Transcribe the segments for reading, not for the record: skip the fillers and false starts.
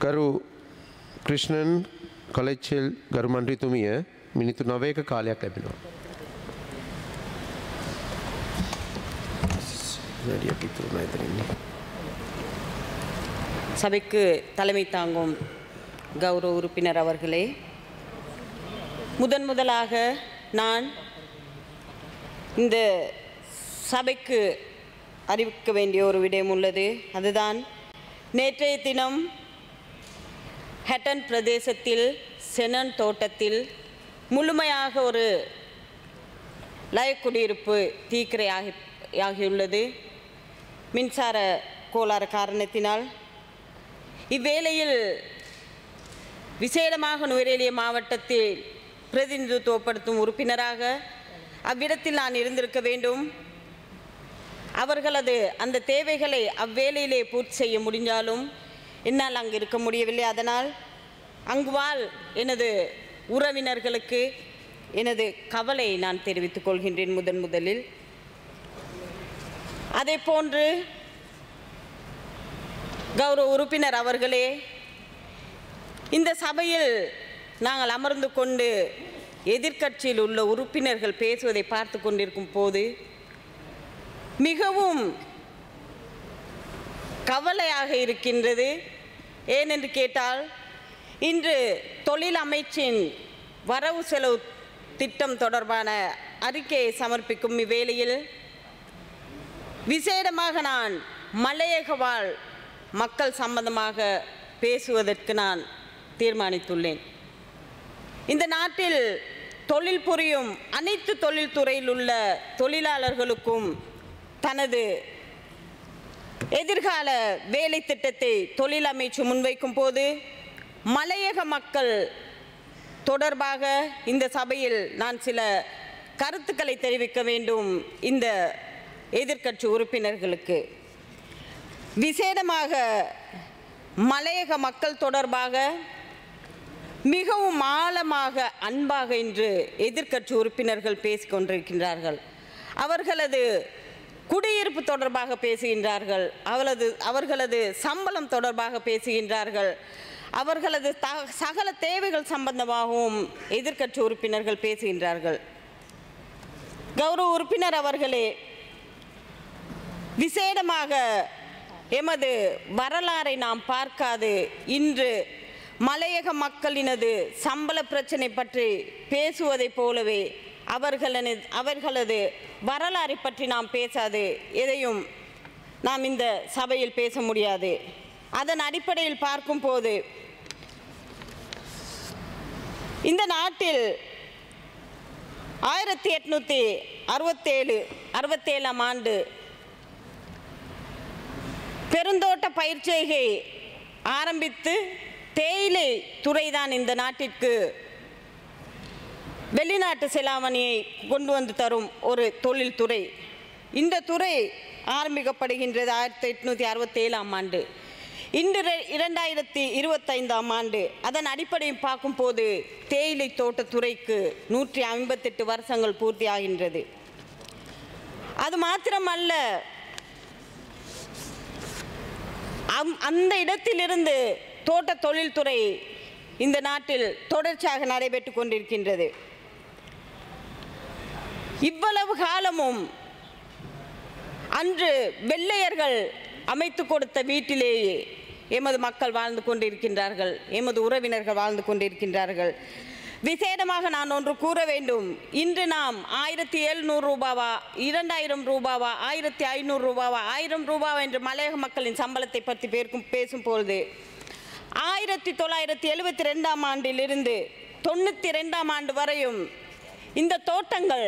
ගරු ක්‍රිෂ්ණන් කොලෙච්චෙල් ගරු මන්ත්‍රීතුමිය මිනිත්තු 9ක කාලයක් ලැබෙනවා. சபைக்கு தலைமை தாங்கும் கௌரவ உறுப்பினர் அவர்களே, முதலாக நான் இந்த சபைக்கு அறிவிக்க வேண்டிய ஒரு விடயம் உள்ளது. அதுதான் நேற்றைய தினம் ஹட்டன் பிரதேசத்தில் செனன் தோட்டத்தில் முழுமையாக ஒரு லயக்குடியிருப்பு தீக்கிரையாகியுள்ளது. மின்சார கோளாறு காரணத்தினால் இவ்வேளையில் விசேடமாக நுவரெலியா மாவட்டத்தில் பிரதிநிதித்துவப்படுத்தும் உறுப்பினராக அவ்விடத்தில் நான் இருந்திருக்க வேண்டும். அவர்களது அந்த தேவைகளை அவ்வேளையிலே பூர்த்தி செய்ய முடிந்தாலும் என்னால் அங்கு இருக்க முடியவில்லை. அதனால் அங்கு வாழ் எனது உறவினர்களுக்கு எனது கவலை நான் தெரிவித்துக் கொள்கின்றேன். முதலில் அதே போன்று கௌரவ உறுப்பினர் அவர்களே, இந்த சபையில் நாங்கள் அமர்ந்து கொண்டு எதிர்க்கட்சியில் உள்ள உறுப்பினர்கள் பேசுவதை பார்த்து கொண்டிருக்கும் போது மிகவும் கவலையாக இருக்கின்றது. ஏனென்று கேட்டால், இன்று தொழில் அமைச்சின் வரவு செலவு திட்டம் தொடர்பான அறிக்கையை சமர்ப்பிக்கும் இவ்வேளையில் விசேடமாக நான் மலையக வாழ் மக்கள் சம்பந்தமாக பேசுவதற்கு நான் தீர்மானித்துள்ளேன். இந்த நாட்டில் தொழில் புரியும் அனைத்து தொழில்துறையில் உள்ள தொழிலாளர்களுக்கும் தனது எதிர்கால வேலை திட்டத்தை தொழில் அமைச்சு முன்வைக்கும் போது மலையக மக்கள் தொடர்பாக இந்த சபையில் நான் சில கருத்துக்களை தெரிவிக்க வேண்டும். இந்த எதிர்க்கட்சி உறுப்பினர்களுக்கு விசேடமாக மலையக மக்கள் தொடர்பாக மிகவும் ஆழமாக அன்பாக இன்று எதிர்க்கட்சி உறுப்பினர்கள் பேசிக்கொண்டிருக்கின்றார்கள். அவர்களது குடியிருப்பு தொடர்பாக பேசுகின்றார்கள், அவர்களது சம்பளம் தொடர்பாக பேசுகின்றார்கள், அவர்களது சகல தேவைகள் சம்பந்தமாகவும் எதிர்க்கட்சி உறுப்பினர்கள் பேசுகின்றார்கள். கௌரவ உறுப்பினர் அவர்களே, விசேடமாக எமது வரலாறை நாம் பார்க்காது இன்று மலையக மக்களினது சம்பள பிரச்சனை பற்றி பேசுவதைப் போலவே அவர்களது வரலாறை பற்றி நாம் பேசாது எதையும் நாம் இந்த சபையில் பேச முடியாது. அதன் அடிப்படையில் பார்க்கும்போது இந்த நாட்டில் 1867 ஆண்டு பெருந்தோட்ட பயிர்ச்செய்கை ஆரம்பித்து தேயிலை துறைதான் இந்த நாட்டிற்கு வெளிநாட்டு செலாவணியை கொண்டு வந்து தரும் ஒரு தொழில்துறை. இந்த துறை ஆரம்பிக்கப்படுகின்றது 1867 ஆண்டு. இன்று 2025 ஆண்டு. அதன் அடிப்படையில் பார்க்கும்போது தேயிலை தோட்டத்துறைக்கு 158 வருஷங்கள் பூர்த்தியாகின்றது. அது மாத்திரமல்ல, அந்த இடத்திலிருந்து தோட்ட தொழில்துறை இந்த நாட்டில் தொடர்ச்சியாக நடைபெற்று கொண்டிருக்கின்றது. இவ்வளவு காலமும் அன்று வெள்ளையர்கள் அமைத்து கொடுத்த வீட்டிலேயே எமது மக்கள் வாழ்ந்து கொண்டிருக்கின்றார்கள், எமது உறவினர்கள் வாழ்ந்து கொண்டிருக்கின்றார்கள். விசேடமாக நான் ஒன்று கூற வேண்டும். இன்று நாம் 1700 ரூபாவா, 2000 ரூபாவா, 1500 ரூபாவா, 1000 ரூபாவா என்று மலையக மக்களின் சம்பளத்தை பற்றி பேசும்பொழுது 1972 ஆண்டிலிருந்து 92 ஆண்டு வரையும் இந்த தோட்டங்கள்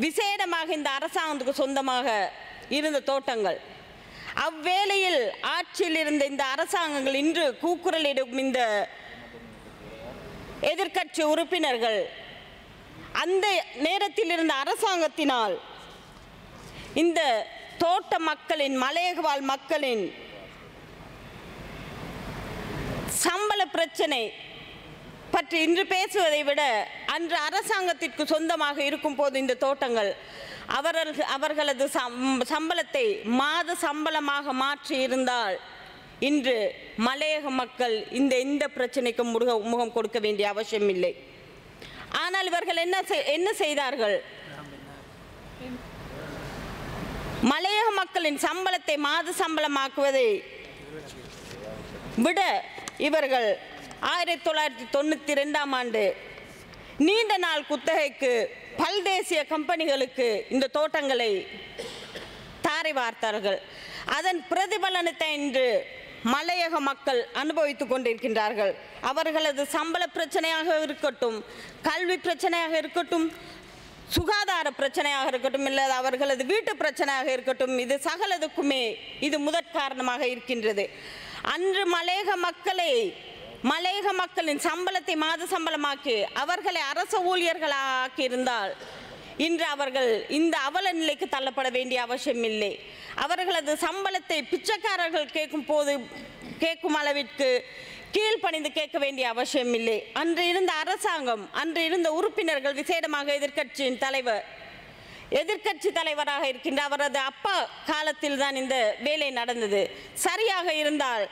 விசேடமாக இந்த அரசாங்கத்துக்கு சொந்தமாக இருந்த தோட்டங்கள். அவ்வேளையில் ஆட்சியில் இருந்த இந்த அரசாங்கங்கள் இன்று கூக்குரலிடும் இந்த எதிர்க்கட்சி உறுப்பினர்கள் அந்த நேரத்தில் இருந்த அரசாங்கத்தினால் இந்த தோட்ட மக்களின் மலையக வாழ் மக்களின் சம்பள பிரச்சனை பற்றி இன்று பேசுவதை விட அன்று அரசாங்கத்திற்கு சொந்தமாக இருக்கும் போது இந்த தோட்டங்கள் அவர்களது சம்பளத்தை மாத சம்பளமாக மாற்றி இருந்தால் இன்று மலையக மக்கள் இந்த பிரச்சனைக்கு முகம் கொடுக்க வேண்டிய அவசியம் இல்லை. ஆனால் இவர்கள் என்ன செய்தார்கள்? மலையக மக்களின் சம்பளத்தை மாத சம்பளமாக்குவதை விட இவர்கள் 1992ஆம் ஆண்டு நீண்ட நாள் குத்தகைக்கு பல்தேசிய கம்பெனிகளுக்கு இந்த தோட்டங்களை தாரை வார்த்தார்கள். அதன் பிரதிபலனத்தை இன்று மலையக மக்கள் அனுபவித்துக் கொண்டிருக்கின்றார்கள். அவர்களது சம்பள பிரச்சனையாக இருக்கட்டும், கல்வி பிரச்சனையாக இருக்கட்டும், சுகாதார பிரச்சனையாக இருக்கட்டும், இல்லை அவர்களது வீட்டு பிரச்சனையாக இருக்கட்டும், இது சகலதுக்குமே இது முதற் காரணமாக இருக்கின்றது. அன்று மலையக மக்களின் சம்பளத்தை மாத சம்பளமாக்கி அவர்களை அரச ஊழியர்களாக்கி இருந்தால் இன்று அவர்கள் இந்த அவல நிலைக்கு தள்ளப்பட வேண்டிய அவசியம் இல்லை. அவர்களது சம்பளத்தை பிச்சைக்காரர்கள் கேட்கும் அளவிற்கு கீழ்ப்பணிந்து கேட்க வேண்டிய அவசியம் இல்லை. அன்று இருந்த அரசாங்கம், அன்று இருந்த உறுப்பினர்கள், விசேடமாக எதிர்க்கட்சி தலைவராக இருக்கின்ற அவரது அப்பா காலத்தில் தான் இந்த வேலை நடந்தது. சரியாக இருந்தால்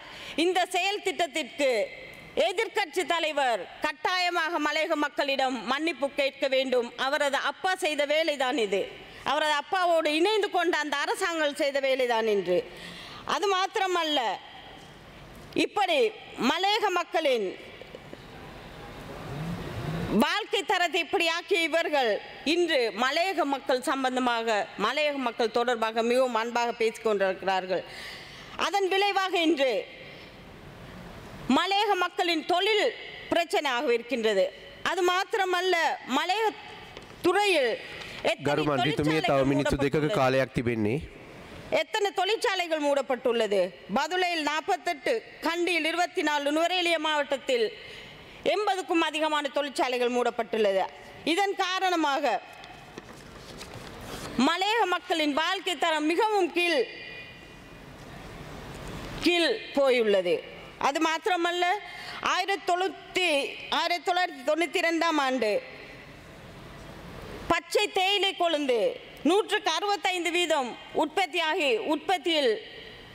இந்த செயல் திட்டத்திற்கு எதிர்க்கட்சி தலைவர் கட்டாயமாக மலையக மக்களிடம் மன்னிப்பு கேட்க வேண்டும். அவரது அப்பா செய்த வேலைதான் இது. அவரது அப்பாவோடு இணைந்து கொண்ட அந்த அரசாங்கம் செய்த வேலைதான் என்று. அது மாத்திரமல்ல, இப்படி மலையக மக்களின் வாழ்க்கை தரத்தை இப்படி ஆக்கிய இவர்கள் இன்று மலையக மக்கள் சம்பந்தமாக, மலையக மக்கள் தொடர்பாக மிகவும் அன்பாக பேசிக் கொண்டிருக்கிறார்கள். அதன் விளைவாக இன்று மலையக மக்களின் தொழில் பிரச்சனையாக இருக்கின்றது. அது மாத்திரமல்ல, மலையக துறையில் எத்தனை தொழிற்சாலைகள் மூடப்பட்டுள்ளது? பதுளையில் 48, கண்டியில் 24, நுவரெலியா மாவட்டத்தில் 80க்கும் அதிகமான தொழிற்சாலைகள் மூடப்பட்டுள்ளது. இதன் காரணமாக மலையக மக்களின் வாழ்க்கை தரம் மிகவும் கீழ் போயுள்ளது. அது மாத்திரமல்ல, 1992ஆம் ஆண்டு பச்சை தேயிலை கொழுந்து 165% உற்பத்தியில்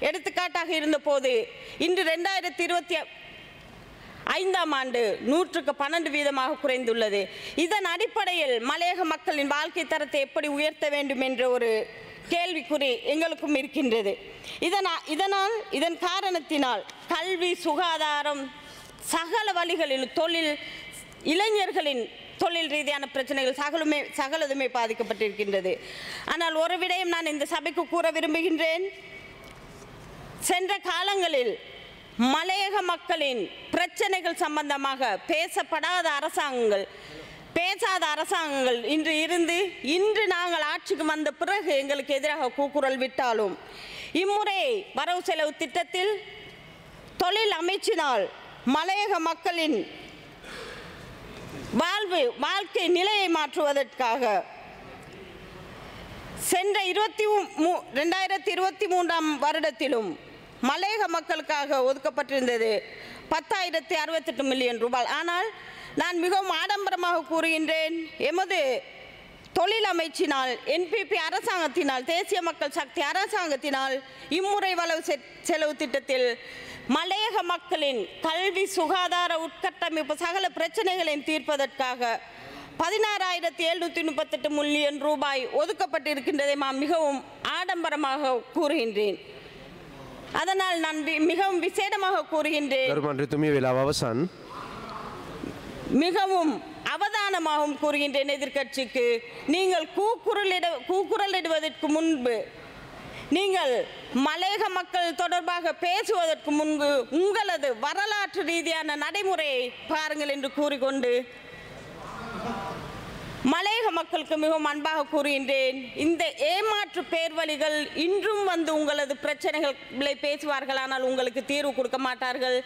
எடுத்துக்காட்டாக இருந்த போது இன்று 2025ஆம் ஆண்டு 112% குறைந்துள்ளது. இதன் அடிப்படையில் மலையக மக்களின் வாழ்க்கை தரத்தை எப்படி உயர்த்த வேண்டும் என்ற ஒரு கேள்விக்குறி எங்களுக்கும் இருக்கின்றது. இதன் காரணத்தினால் கல்வி, சுகாதாரம், சகல வழிகளில் தொழில், இளைஞர்களின் தொழில் ரீதியான பிரச்சனைகள் சகலதுமே பாதிக்கப்பட்டிருக்கின்றது. ஆனால் ஒரு விடயம் நான் இந்த சபைக்கு கூற விரும்புகின்றேன். சென்ற காலங்களில் மலையக மக்களின் பிரச்சனைகள் சம்பந்தமாக பேசாத அரசாங்கங்கள் இன்று நாங்கள் ஆட்சிக்கு வந்த பிறகு எங்களுக்கு எதிராக கூக்குரல் விட்டாலும், இம்முறை வரவு செலவு திட்டத்தில் தொழில் அமைச்சினால் மலையக மக்களின் வாழ்க்கை நிலையை மாற்றுவதற்காக சென்ற 2023ஆம் வருடத்திலும் மலையக மக்களுக்காக ஒதுக்கப்பட்டிருந்தது 10,068 மில்லியன் ரூபாய். ஆனால் நான் மிகவும் ஆடம்பரமாக கூறுகின்றேன், எமது தொழில் அமைச்சினால், NPP அரசாங்கத்தினால், தேசிய மக்கள் சக்தி அரசாங்கத்தினால் இம்முறை வரவு செலவு திட்டத்தில் மலையக மக்களின் கல்வி, சுகாதார, உட்கட்டமைப்பு சகல பிரச்சனைகளையும் தீர்ப்பதற்காக 16,738 மில்லியன் ரூபாய் ஒதுக்கப்பட்டிருக்கின்றதை நான் மிகவும் ஆடம்பரமாக கூறுகின்றேன். அதனால் நான் மிகவும் விசேடமாக கூறுகின்றேன், மிகவும் அவதானமாகவும் கூறுகின்றேன் எதிர்க்கட்சிக்கு, நீங்கள் கூக்குரலிடுவதற்கு முன்பு, நீங்கள் மலையக மக்கள் தொடர்பாக பேசுவதற்கு முன்பு உங்களது வரலாற்று ரீதியான நடைமுறையை பாருங்கள் என்று கூறிக்கொண்டு மலையக மக்களுக்கு மிகவும் அன்பாக கூறுகின்றேன். இந்த ஏமாற்று பேர்வழிகள் இன்றும் வந்து உங்களது பிரச்சனைகளை பேசுவார்கள், ஆனால் உங்களுக்கு தீர்வு கொடுக்க மாட்டார்கள்.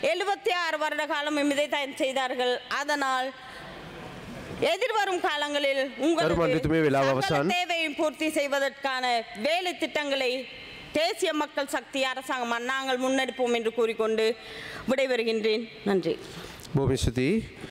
76 வருட காலம் இதைத்தான் செய்தார்கள். அதனால் எதிர்வரும் காலங்களில் உங்களது தேவையை பூர்த்தி செய்வதற்கான வேலை திட்டங்களை தேசிய மக்கள் சக்தி அரசாங்கம் நாங்கள் முன்னெடுப்போம் என்று கூறிக்கொண்டு விடைபெறுகின்றேன். நன்றி.